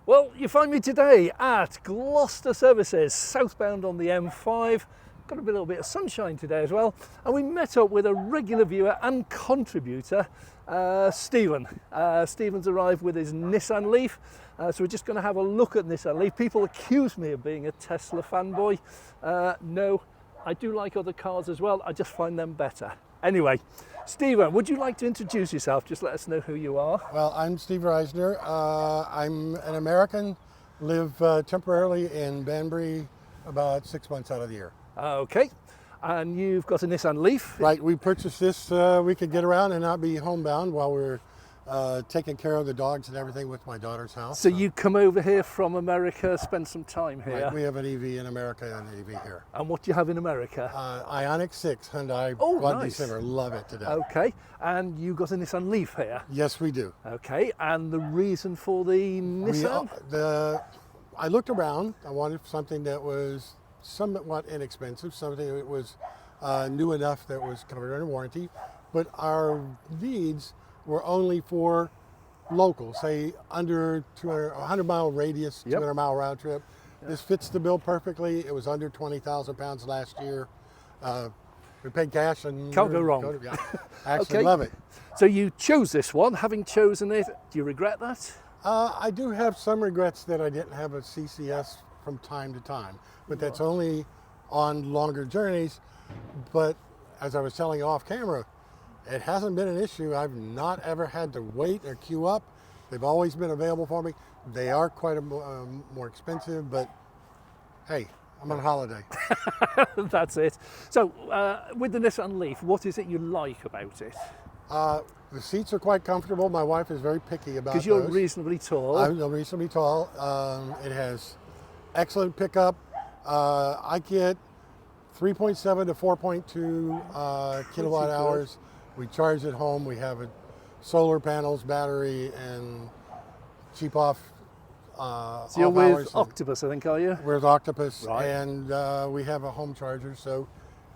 Well, you find me today at Gloucester Services, southbound on the M5. Got a little bit of sunshine today as well, and we met up with a regular viewer and contributor, Stephen. Stephen's arrived with his Nissan Leaf, so we're just going to have a look at Nissan Leaf. People accuse me of being a Tesla fanboy. No, I do like other cars as well, I just find them better. Anyway, Stephen, would you like to introduce yourself? Just let us know who you are. Well, I'm Steve Reisner. I'm an American, live temporarily in Banbury about 6 months out of the year. Okay, and you've got a Nissan Leaf. Right, we purchased this, we could get around and not be homebound while we're taking care of the dogs and everything with my daughter's house. So you come over here from America, spend some time here. Right, we have an EV in America and an EV here. And what do you have in America? Ioniq 6 Hyundai December, love it today. Okay, and you got a Nissan Leaf here? Yes, we do. Okay, and the reason for the Nissan? I looked around, I wanted something that was somewhat inexpensive, something that was new enough that was covered under warranty, but our needs were only for local, say under 100-mile radius, 200-mile round trip. Yep. This fits the bill perfectly. It was under 20,000 pounds last year. We paid cash and can't go wrong. Yeah. I actually love it. So you chose this one. Having chosen it, do you regret that? I do have some regrets that I didn't have a CCS from time to time, but that's only on longer journeys. But as I was telling you off camera, it hasn't been an issue. I've not ever had to wait or queue up. They've always been available for me. They are quite more expensive, but hey, I'm on holiday. That's it. So with the Nissan Leaf, what is it you like about it? The seats are quite comfortable. My wife is very picky about those. Because you're reasonably tall. I'm reasonably tall. It has excellent pickup. I get 3.7 to 4.2 kilowatt hours. We charge at home. We have solar panels, battery, and cheap off. So you're with Octopus, I think, are you? We're with Octopus, right. And we have a home charger, so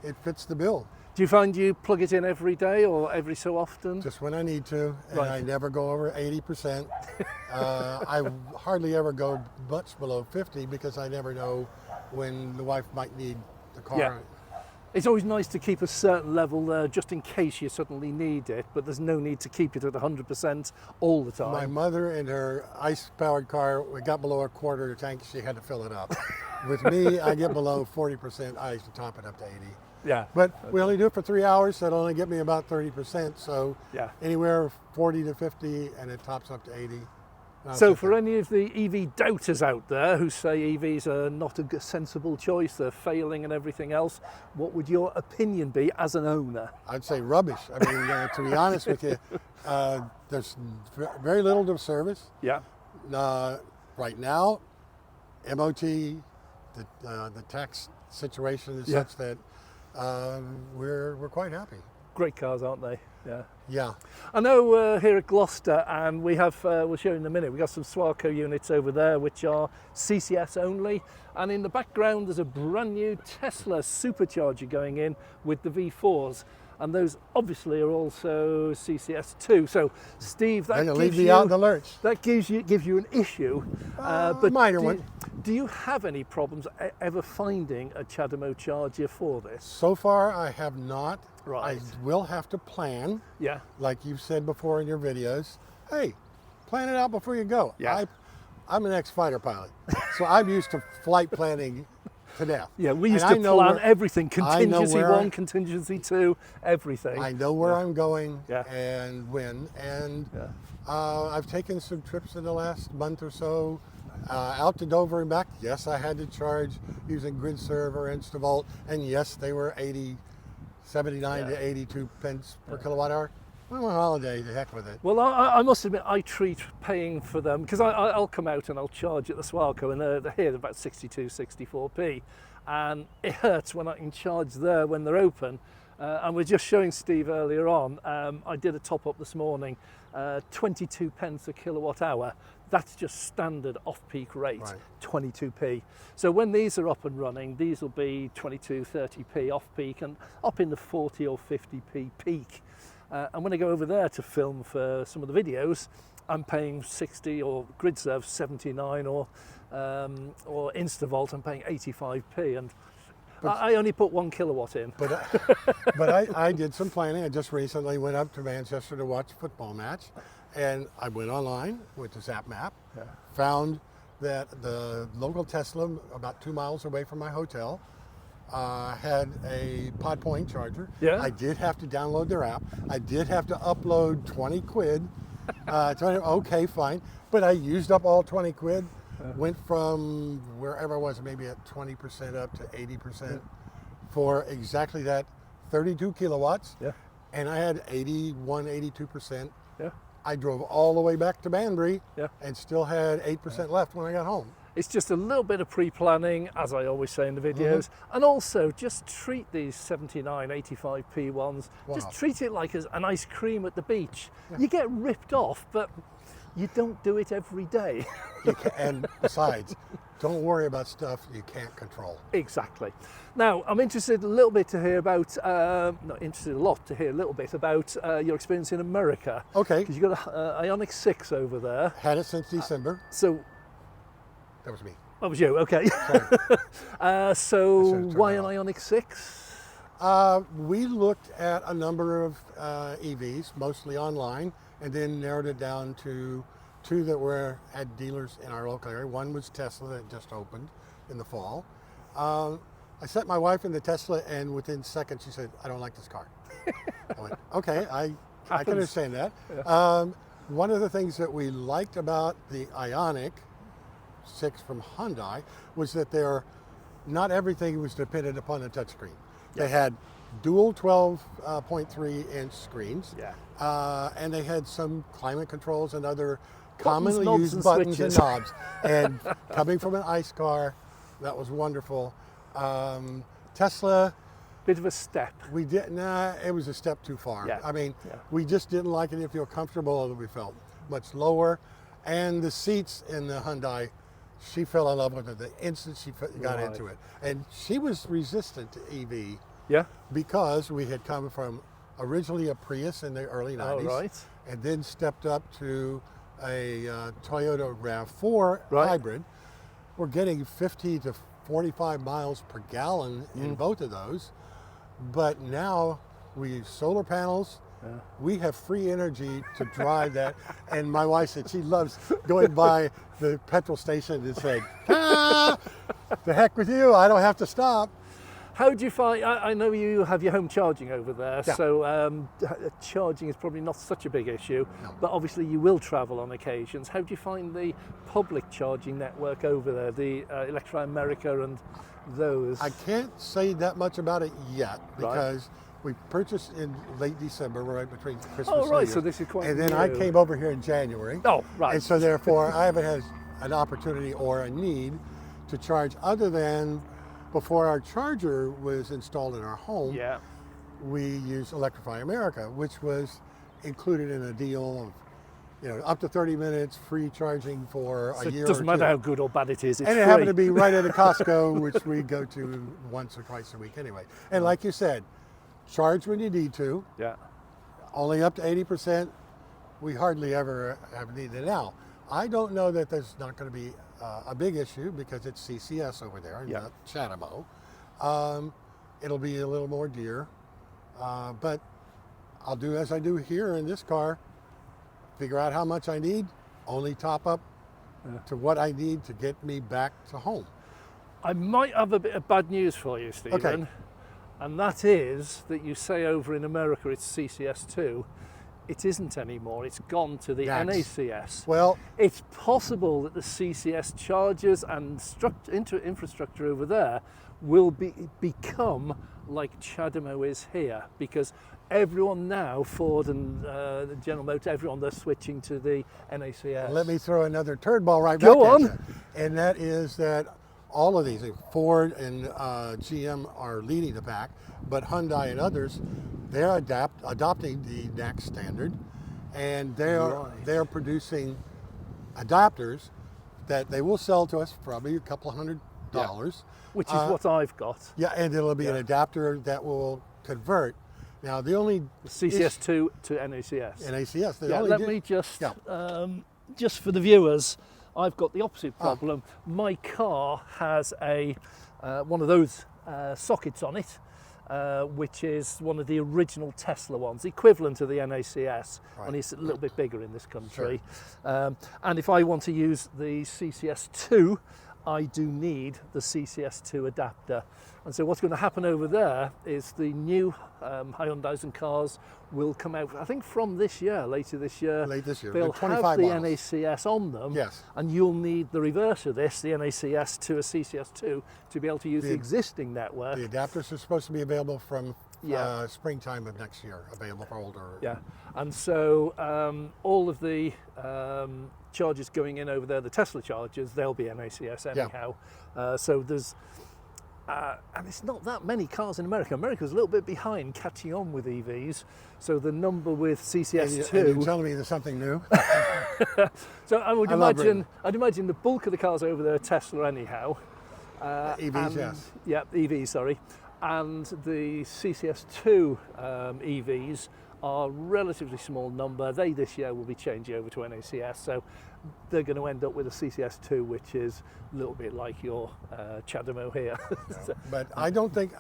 it fits the bill. Do you find you plug it in every day or every so often? Just when I need to, and right. I never go over 80%. I hardly ever go much below 50 because I never know when the wife might need the car. Yeah. It's always nice to keep a certain level there just in case you suddenly need it, but there's no need to keep it at 100% all the time. My mother in her ice-powered car, we got below a quarter of the tank, she had to fill it up. With me, I get below 40% ice to top it up to 80. Yeah. But we only do it for 3 hours, so it'll only get me about 30%, so anywhere 40 to 50, and it tops up to 80. So for any of the EV doubters out there who say EVs are not a sensible choice, they're failing and everything else, what would your opinion be as an owner? I'd say rubbish. I mean, to be honest with you, there's very little to service. Yeah. Right now, MOT, the tax situation is such that we're quite happy. Great cars, aren't they? Yeah. Yeah. I know here at Gloucester, and we have, we'll show you in a minute, we've got some Swarco units over there which are CCS only, and in the background there's a brand new Tesla supercharger going in with the V4s, and those obviously are also CCS too. So Steve, that leave me out in the lurch. That gives you an issue, but minor one. Do you have any problems ever finding a CHAdeMO charger for this? So far I have not. Right. I will have to plan. Yeah. Like you've said before in your videos, hey, plan it out before you go. Yeah. I'm an ex-fighter pilot, so I'm used to flight planning to death. Yeah, we used to plan everything, contingency 1, contingency 2, everything. I know where I'm going and when, and I've taken some trips in the last month or so out to Dover and back. Yes, I had to charge using GridServe or InstaVolt, and yes, they were 79 to 82 pence per kilowatt hour. I'm on holiday, the heck with it. Well, I must admit, I treat paying for them, because I'll come out and I'll charge at the Swarco, and they're here about 62, 64p, and it hurts when I can charge there when they're open. And we're just showing Steve earlier on, I did a top up this morning, 22 pence a kilowatt hour. That's just standard off-peak rate, right. 22p. So when these are up and running, these will be 22, 30p off-peak and up in the 40 or 50p peak. And when I go over there to film for some of the videos, I'm paying 60, or GridServe 79, or Instavolt I'm paying 85p, and I only put 1 kilowatt in. But I did some planning. I just recently went up to Manchester to watch a football match, and I went online with the Zap map, found that the local Tesla about 2 miles away from my hotel had a pod point charger. Yeah. I did have to download their app. I did have to upload 20 quid. Okay, fine. But I used up all 20 quid. Went from wherever I was, maybe at 20% up to 80% for exactly that 32 kilowatts. Yeah. And I had 82%. Yeah. I drove all the way back to Banbury and still had 8% left when I got home. It's just a little bit of pre-planning, as I always say in the videos, and also just treat these 79, 85p ones, just treat it like an ice cream at the beach. You get ripped off, but you don't do it every day. And besides, don't worry about stuff you can't control. Exactly. Now, I'm interested a little bit to hear about, not interested a lot to hear a little bit about your experience in America. Okay. Because you've got a Ioniq 6 over there. Had it since December. So that was me. That was you, okay. So why an Ioniq 6? We looked at a number of EVs, mostly online, and then narrowed it down to 2 that were at dealers in our local area. One was Tesla that just opened in the fall. I set my wife in the Tesla, and within seconds she said, "I don't like this car." I went, "Okay, I can understand that." Yeah. One of the things that we liked about the Ioniq 6 from Hyundai was that not everything was dependent upon the touchscreen. Yeah. They had dual 12.3 inch screens, and they had some climate controls and other commonly used buttons and knobs. And coming from an ICE car, that was wonderful. Tesla, bit of a step. It was a step too far. Yeah. I mean, we just didn't like it. Didn't feel comfortable. We felt much lower, and the seats in the Hyundai, she fell in love with it the instant she got into it. And she was resistant to EV because we had come from originally a Prius in the early 90s and then stepped up to a Toyota RAV4 hybrid. We're getting 50 to 45 miles per gallon in both of those. But now we use solar panels. We have free energy to drive that. And my wife said she loves going by the petrol station and saying, "The heck with you, I don't have to stop." How do you find, I know you have your home charging over there, so charging is probably not such a big issue, but obviously you will travel on occasions. How do you find the public charging network over there, the Electrify America and those? I can't say that much about it yet because we purchased in late December, right between Christmas and New Year's. So this is quite And then new. I came over here in January. And so therefore I haven't had an opportunity or a need to charge other than before our charger was installed in our home. We used Electrify America, which was included in a deal of up to 30 minutes free charging for a year or 2. It doesn't matter how good or bad it is, it's free. And it happened to be right at a Costco, which we go to once or twice a week anyway. And like you said, charge when you need to. Only up to 80%. We hardly ever have needed it. Now, I don't know that there's not going to be a big issue because it's CCS over there, not Chatamo. It'll be a little more dear, but I'll do as I do here in this car, figure out how much I need, only top up to what I need to get me back to home. I might have a bit of bad news for you, Stephen. Okay. And that is that you say over in America it's CCS2. It isn't anymore. It's gone to the NACS. Well, it's possible that the CCS chargers and infrastructure over there will become like Chademo is here, because everyone now, Ford and General Motors, everyone, they're switching to the NACS. Let me throw another turd ball right back at you. And that is that all of these, Ford and GM are leading the pack, but Hyundai and others, they're adopting the NACS standard, and they're producing adapters that they will sell to us for probably a couple $100, which is what I've got. And it'll be an adapter that will convert Now the only CCS2 to NACS. NACS. Yeah, let me just, just for the viewers, I've got the opposite problem. My car has a one of those sockets on it, which is one of the original Tesla ones, equivalent to the NACS, and it's a little bit bigger in this country. Sure. And if I want to use the CCS2, I do need the CCS2 adapter. And so what's going to happen over there is the new Hyundais and cars will come out, I think from this year, later this year. Late this year. They'll have the NACS on them. Yes. And you'll need the reverse of this, the NACS to a CCS2, to be able to use the existing network. The adapters are supposed to be available from springtime of next year, available for older. Yeah. And so all of the chargers going in over there, the Tesla chargers, they'll be NACS anyhow. So there's, and it's not that many cars in America. America's a little bit behind catching on with EVs. So the number with CCS2. And you're telling me there's something new? So I'd imagine the bulk of the cars over there are Tesla anyhow. EVs, yes. Yeah, EVs, sorry. And the CCS2 EVs are relatively small number. They this year will be changing over to NACS, so they're going to end up with a CCS2, which is a little bit like your Chademo here. So, but I don't think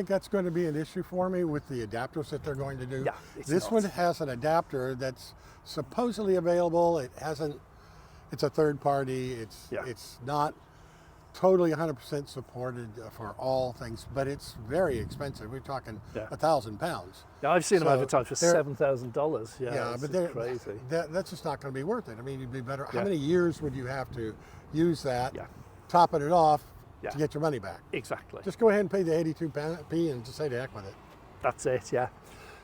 that's going to be an issue for me with the adapters that they're going to do. Yeah, this one has an adapter that's supposedly available. It hasn't. It's a third party. It's not totally 100% supported for all things, but it's very expensive. We're talking £1,000. Yeah, I've seen them advertised for $7,000. Yeah, but they're crazy. That's just not going to be worth it. I mean, you'd be better. How many years would you have to use that, topping it off to get your money back? Exactly. Just go ahead and pay the 82p and just say the heck with it. That's it, yeah.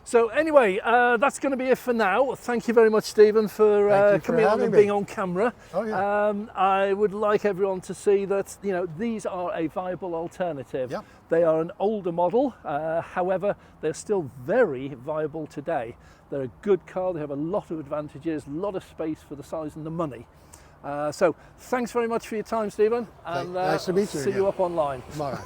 So anyway, that's going to be it for now. Thank you very much, Stephen, for coming on and being on camera. Oh, yeah. I would like everyone to see that these are a viable alternative. Yep. They are an older model, however, they're still very viable today. They're a good car. They have a lot of advantages, a lot of space for the size and the money. So thanks very much for your time, Stephen, and nice to meet you see you up online. Bye.